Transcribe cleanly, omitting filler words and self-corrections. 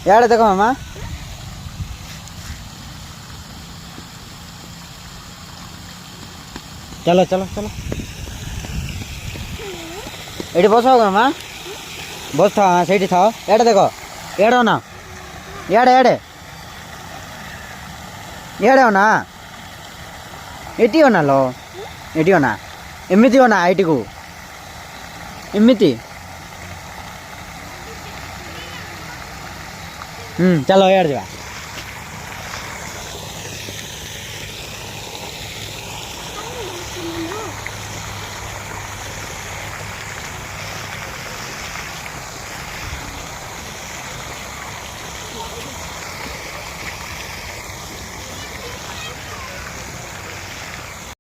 यार देखो मामा चलो चलो चलो ये बस मामा बस था सही था एड़े देखो एड़ो ना एड़े एड़े एड़े ना एटी ना लो एटी ना एमती ना आईटी को एमती चलो यार जा